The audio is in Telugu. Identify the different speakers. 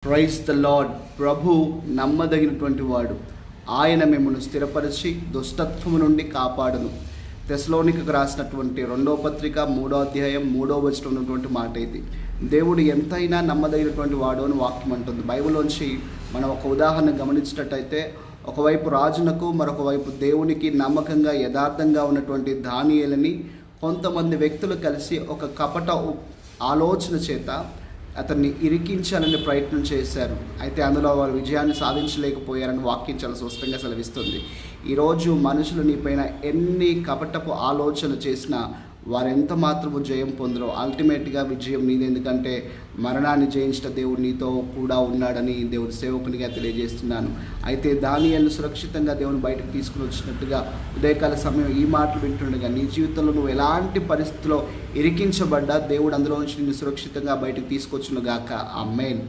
Speaker 1: Praise the lord. ప్రభు నమ్మదగినటువంటి వాడు, ఆయన మిమ్మల్ని స్థిరపరిచి దుష్టత్వము నుండి కాపాడును. తెస్సలోనికకు రాసినటువంటి 2వ పత్రిక 3వ అధ్యాయం 3వ వచనంలో ఉన్నటువంటి మాట ఇది. దేవుడు ఎంతైనా నమ్మదగినటువంటి వాడు అని వాక్యం అంటుంది. బైబిల్లోంచి మనం ఒక ఉదాహరణ గమనించినట్టయితే, ఒకవైపు రాజునకు మరొక వైపు దేవునికి నమ్మకంగా యథార్థంగా ఉన్నటువంటి దానియేలుని కొంతమంది వ్యక్తులు కలిసి ఒక కపట ఆలోచన చేత అతన్ని ఇరికించాలని ప్రయత్నం చేశారు. అయితే అందులో వారు విజయాన్ని సాధించలేకపోయారని వాక్యం చాలా స్పష్టంగా సెలవిస్తుంది. ఈరోజు మనుషులు నీపైన ఎన్ని కపటపు ఆలోచన చేసినా వారు ఎంత మాత్రము జయం పొందరో. అల్టిమేట్గా విజయం నీది. ఎందుకంటే మరణాన్ని జయించిన దేవుడు నీతో కూడా ఉన్నాడని దేవుడి సేవకునిగా తెలియజేస్తున్నాను. అయితే దానియేలును సురక్షితంగా దేవుని బయటకు తీసుకుని వచ్చినట్టుగా ఉదయకాల సమయం ఈ మాటలు వింటుండగా నీ జీవితంలో నువ్వు ఎలాంటి పరిస్థితిలో ఇరికించబడ్డా దేవుడు అందులో నుంచి నిన్ను సురక్షితంగా బయటకు తీసుకొచ్చునుగాక. ఆమేన్.